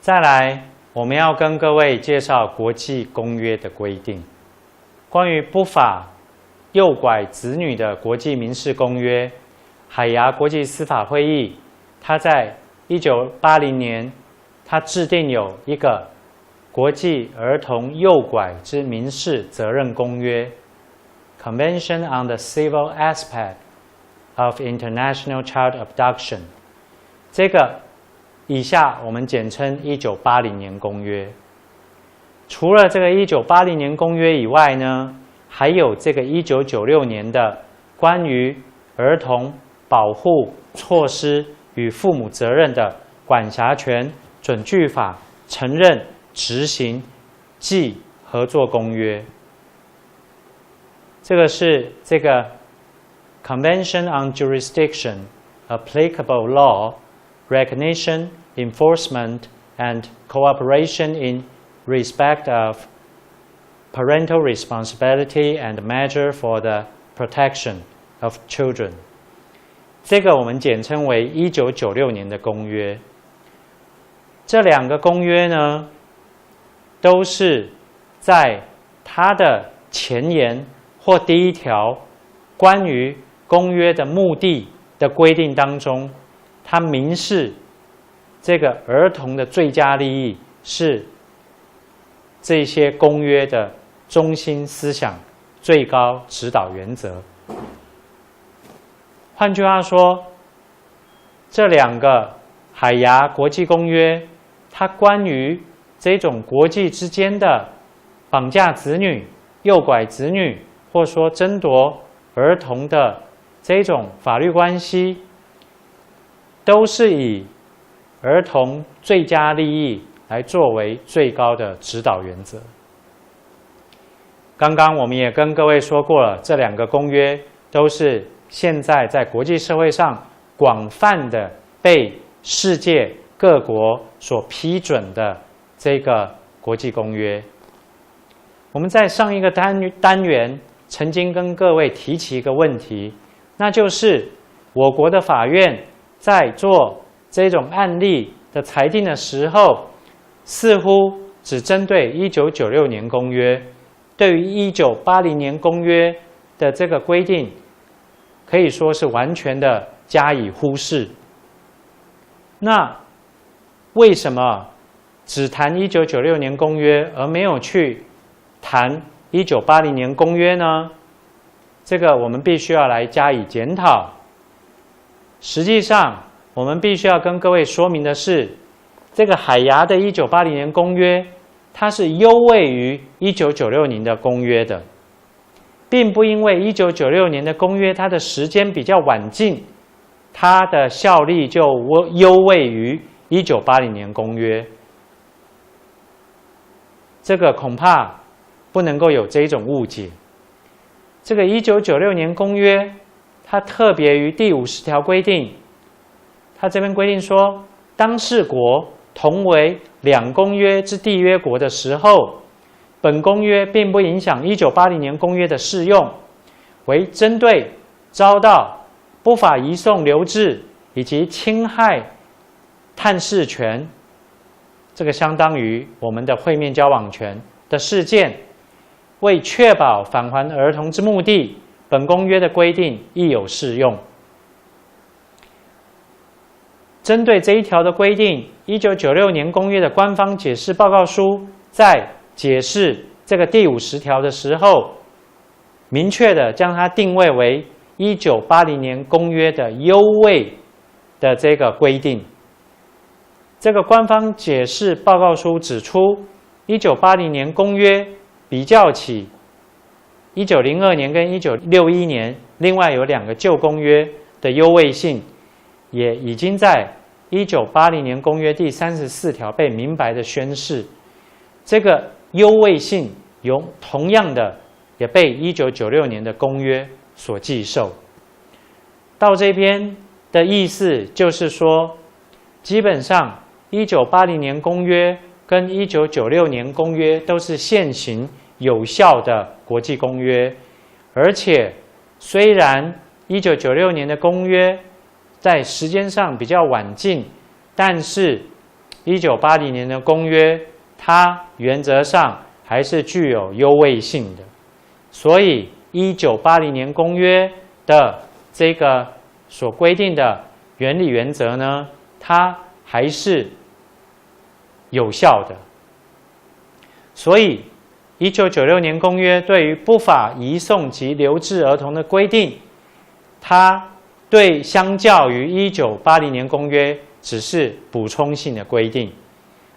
再来，我们要跟各位介绍国际公约的规定。关于不法诱拐子女的国际民事公约，海牙国际司法会议，它在1980年，它制定有一个国际儿童诱拐之民事责任公约 （Convention on the Civil Aspect of International Child Abduction）。这个以下我们简称1980年公约。除了这个1980年公约以外呢，还有这个1996年的关于儿童保护措施与父母责任的管辖权准据法承认执行暨合作公约。这个是这个 Convention on Jurisdiction, Applicable Law, Recognition, Enforcement, and Cooperation in respect of parental responsibility and measure for the protection of children。 这个我们简称为1996年的公约。这两个公约呢，都是在它的前言或第一条关于公约的目的的规定当中，它明示这个儿童的最佳利益是这些公约的中心思想、最高指导原则。换句话说，这两个海牙国际公约，它关于这种国际之间的绑架子女、诱拐子女，或说争夺儿童的这种法律关系，都是以儿童最佳利益来作为最高的指导原则。刚刚我们也跟各位说过了，这两个公约都是现在在国际社会上广泛的被世界各国所批准的这个国际公约。我们在上一个单元曾经跟各位提起一个问题，那就是我国的法院在做这种案例的裁定的时候，似乎只针对1996年公约，对于1980年公约的这个规定，可以说是完全的加以忽视。那为什么只谈1996年公约，而没有去谈1980年公约呢？这个我们必须要来加以检讨。实际上，我们必须要跟各位说明的是，这个海牙的1980年公约，它是优位于1996年的公约的，并不因为1996年的公约它的时间比较晚近，它的效力就优位于1980年公约。这个恐怕不能够有这种误解。这个1996年公约，它特别于第50条规定，它这边规定说，当事国同为两公约之缔约国的时候，本公约并不影响1980年公约的适用，为针对遭到不法移送留置以及侵害探视权，这个相当于我们的会面交往权的事件，为确保返还儿童之目的，本公约的规定亦有适用。针对这一条的规定，1996年公约的官方解释报告书在解释这个第50条的时候，明确的将它定位为1980年公约的优位的这个规定。这个官方解释报告书指出，1980年公约比较起1902年跟1961年另外有两个旧公约的优位性，也已经在1980年公约第34条被明白的宣示。这个优位性同样的也被1996年的公约所继受。到这边的意思就是说，基本上1980年公约跟1996年公约都是现行有效的国际公约，而且虽然1996年的公约在时间上比较晚近，但是1980年的公约，它原则上还是具有优位性的，所以1980年公约的这个所规定的原理原则呢，它还是有效的。所以1996年公约对于不法移送及留置儿童的规定，它对相较于1980年公约只是补充性的规定，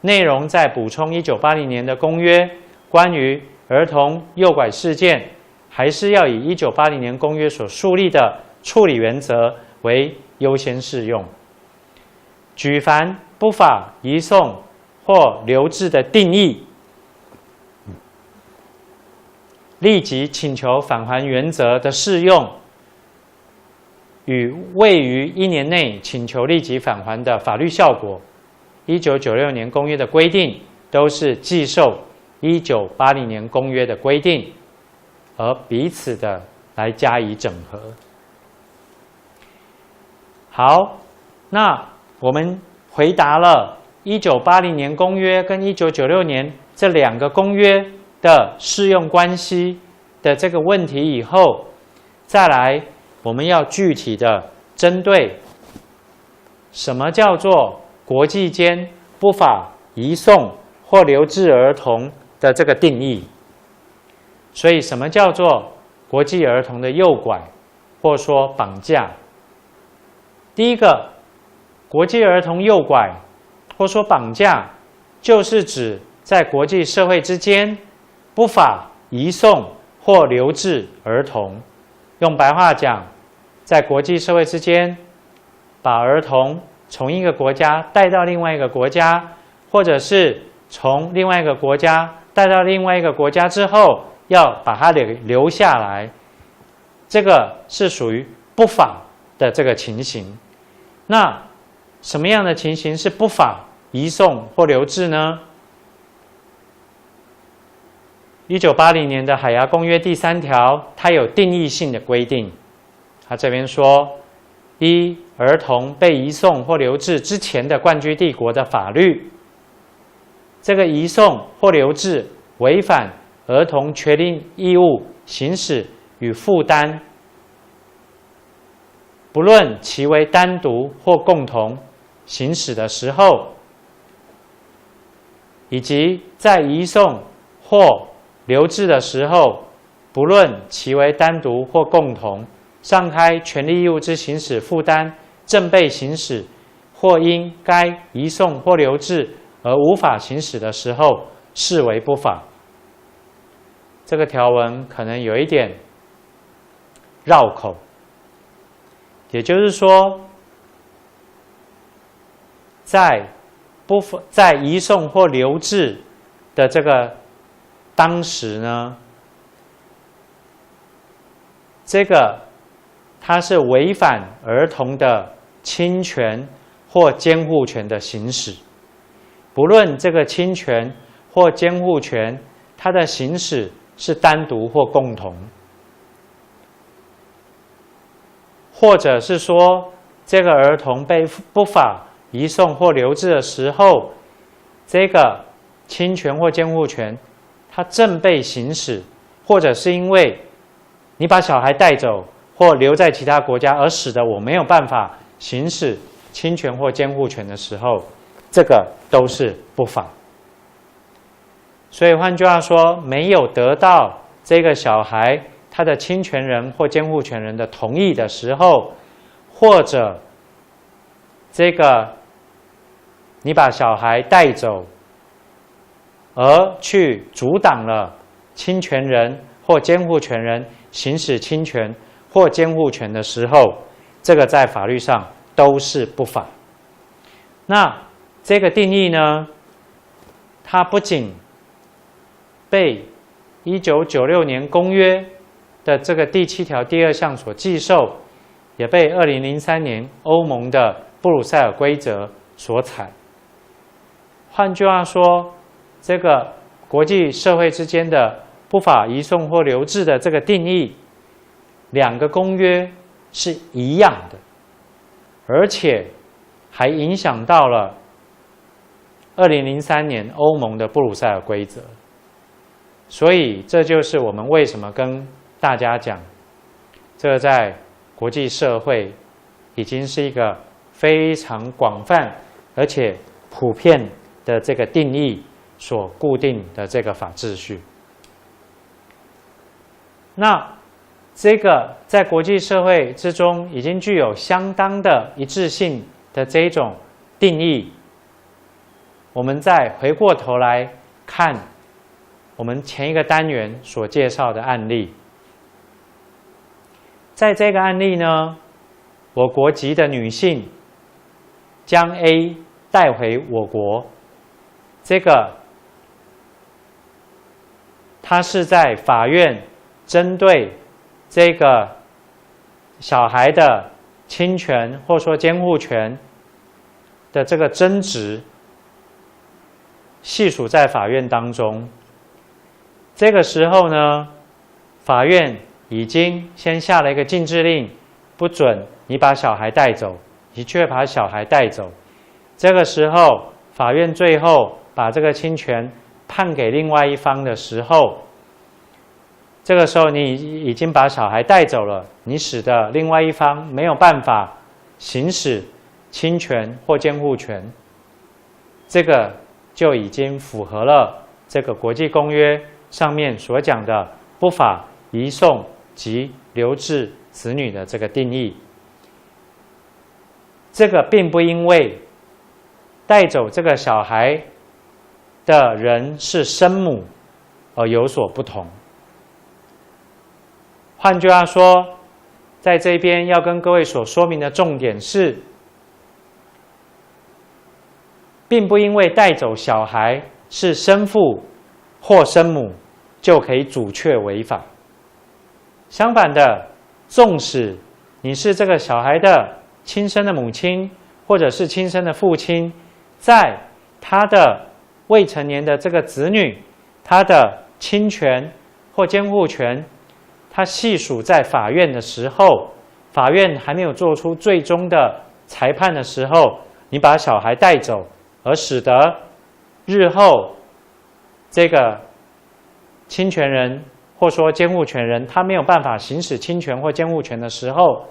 内容在补充1980年的公约关于儿童诱拐事件，还是要以1980年公约所树立的处理原则为优先适用。举凡不法移送或留置的定义，立即请求返还原则的适用，与未于1年内请求立即返还的法律效果，1996年公约的规定都是继受1980年公约的规定，而彼此的来加以整合。好，那我们回答了1980年公约跟1996年这两个公约的适用关系的这个问题以后，再来我们要具体的针对什么叫做国际间不法移送或留置儿童的这个定义。所以什么叫做国际儿童的诱拐或说绑架？第一个，国际儿童诱拐或说绑架，就是指在国际社会之间不法移送或留置儿童。用白话讲，在国际社会之间，把儿童从一个国家带到另外一个国家，或者是从另外一个国家带到另外一个国家之后，要把它留下来，这个是属于不法的这个情形。那什么样的情形是不法移送或留置呢？1980年的海牙公约第3条，它有定义性的规定。它这边说，依儿童被移送或留置之前的冠居地国的法律，这个移送或留置违反儿童权利义务行使与负担，不论其为单独或共同行使的时候，以及在移送或留置的时候，不论其为单独或共同，上开权利义务之行使负担正被行使，或因该移送或留置而无法行使的时候，视为不法。这个条文可能有一点绕口，也就是说，在移送或留置的这个当时呢，这个它是违反儿童的侵权或监护权的行使，不论这个侵权或监护权它的行使是单独或共同，或者是说这个儿童被不法移送或留置的时候，这个侵权或监护权它正被行使，或者是因为你把小孩带走或留在其他国家，而使得我没有办法行使侵权或监护权的时候，这个都是不法。所以换句话说，没有得到这个小孩他的侵权人或监护权人的同意的时候，或者这个你把小孩带走，而去阻挡了侵权人或监护权人行使侵权或监护权的时候，这个在法律上都是不法。那这个定义呢，它不仅被1996年公约的这个第7条第2项所记受，也被2003年欧盟的布鲁塞尔规则所采。换句话说，这个国际社会之间的不法移送或留置的这个定义，两个公约是一样的，而且还影响到了2003年欧盟的布鲁塞尔规则。所以这就是我们为什么跟大家讲，这个在国际社会已经是一个非常广泛而且普遍的这个定义所固定的这个法秩序。那这个在国际社会之中已经具有相当的一致性的这一种定义，我们再回过头来看我们前一个单元所介绍的案例。在这个案例呢，我国籍的女性将 A 带回我国，这个她是在法院针对这个小孩的侵权或说监护权的这个争执系属在法院当中。这个时候呢，法院已经先下了一个禁制令，不准你把小孩带走，你却把小孩带走。这个时候，法院最后把这个侵权判给另外一方的时候，这个时候你已经把小孩带走了，你使得另外一方没有办法行使侵权或监护权，这个就已经符合了这个国际公约上面所讲的不法移送及留置子女的这个定义。这个并不因为带走这个小孩的人是生母而有所不同。换句话说，在这边要跟各位所说明的重点是，并不因为带走小孩是生父或生母就可以阻却违法。相反的，纵使你是这个小孩的亲生的母亲或者是亲生的父亲，在他的未成年的这个子女，他的亲权或监护权，他系属在法院的时候，法院还没有做出最终的裁判的时候，你把小孩带走，而使得日后这个侵权人或说监护权人他没有办法行使侵权或监护权的时候，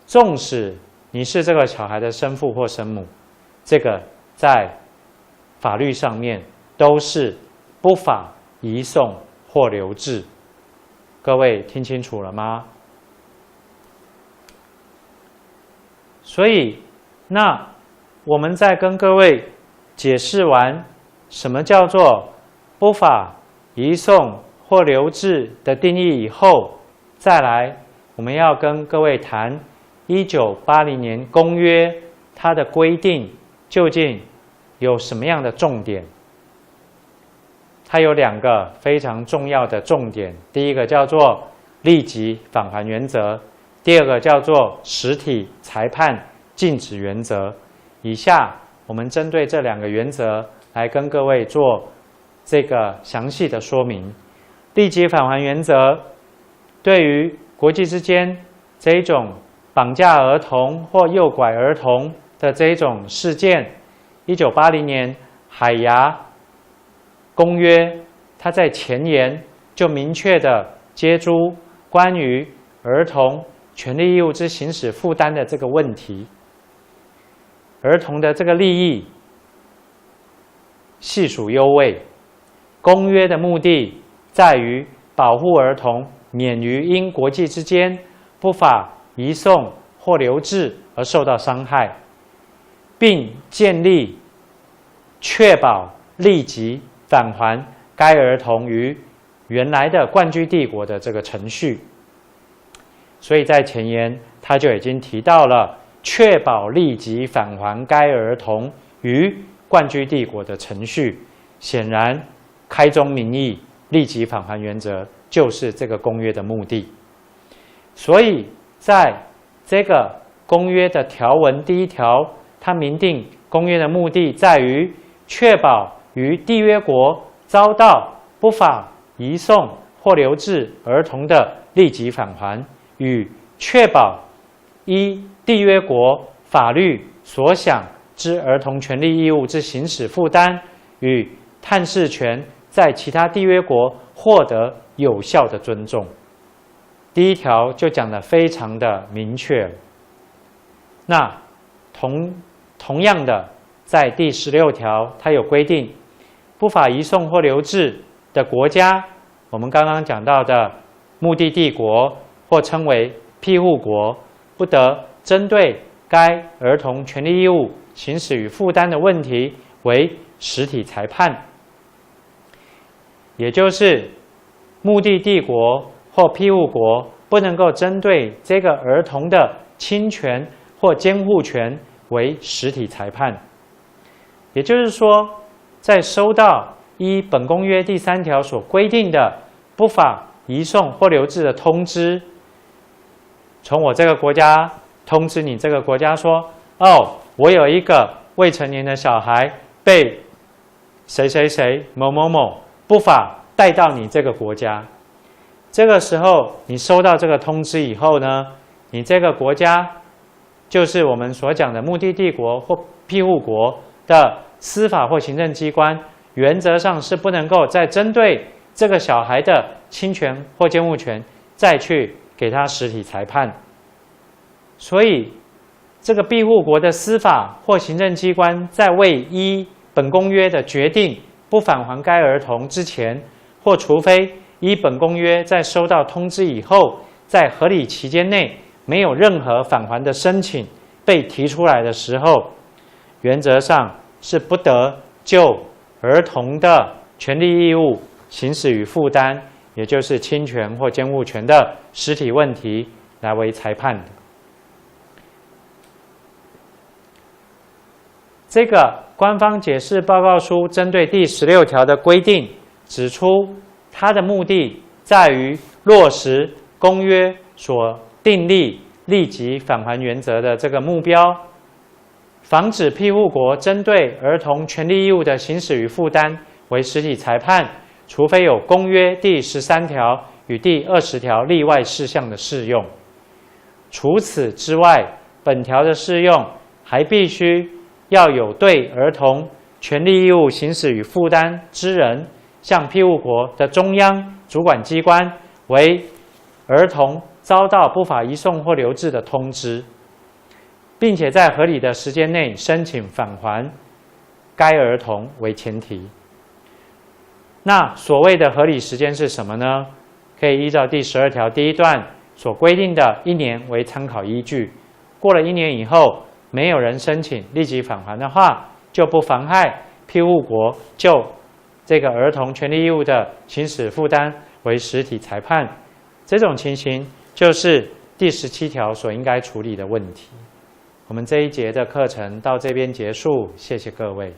纵使你是这个小孩的生父或生母，这个在法律上面都是不法移送或留置。各位听清楚了吗？所以，那我们在跟各位解释完什么叫做不法移送或留置的定义以后，再来我们要跟各位谈1980年公约它的规定究竟有什么样的重点。它有2个非常重要的重点，第一个叫做立即返还原则，第二个叫做实体裁判禁止原则。以下我们针对这2个原则来跟各位做这个详细的说明。立即返还原则对于国际之间这一种绑架儿童或诱拐儿童的这一种事件，1980年海牙公约，它在前言就明确的接诸关于儿童权利义务之行使负担的这个问题。儿童的这个利益系属优位，公约的目的在于保护儿童免于因国际之间不法移送或留置而受到伤害，并建立确保立即返还该儿童于原来的冠居帝国的这个程序。所以在前言他就已经提到了确保立即返还该儿童于冠居帝国的程序。显然开宗明义，立即返还原则就是这个公约的目的。所以在这个公约的条文第1条，它明定公约的目的在于确保于缔约国遭到不法移送或留置儿童的立即返还，与确保依缔约国法律所享之儿童权利义务之行使负担与探视权在其他缔约国获得有效的尊重。第一条就讲得非常的明确。那同样的，在第16条，它有规定，不法移送或留置的国家，我们刚刚讲到的目的地国或称为庇护国，不得针对该儿童权利义务行使与负担的问题为实体裁判。也就是目的地国或庇护国不能够针对这个儿童的侵权或监护权为实体裁判。也就是说，在收到依本公约第3条所规定的不法移送或留置的通知，从我这个国家通知你这个国家说，哦，我有一个未成年的小孩被谁谁谁某某某不法带到你这个国家。这个时候你收到这个通知以后呢，你这个国家就是我们所讲的目的地国或庇护国的司法或行政机关，原则上是不能够再针对这个小孩的侵权或监护权再去给他实体裁判。所以这个庇护国的司法或行政机关在未依本公约的决定不返还该儿童之前，或除非依本公约在收到通知以后，在合理期间内没有任何返还的申请被提出来的时候，原则上是不得就儿童的权利义务行使与负担，也就是侵权或监护权的实体问题来为裁判的。这个官方解释报告书针对第16条的规定，指出它的目的在于落实公约所订立立即返还原则的这个目标，防止庇护国针对儿童权利义务的行使与负担为实体裁判，除非有公约第13条与第20条例外事项的适用。除此之外，本条的适用还必须要有对儿童权利义务行使与负担之人向庇护国的中央主管机关为儿童遭到不法移送或留置的通知，并且在合理的时间内申请返还该儿童为前提。那所谓的合理时间是什么呢？可以依照第12条第1段所规定的1年为参考依据。过了1年以后，没有人申请立即返还的话，就不妨害庇护国就这个儿童权利义务的行使负担为实体裁判。这种情形就是第17条所应该处理的问题。我们这一节的课程到这边结束，谢谢各位。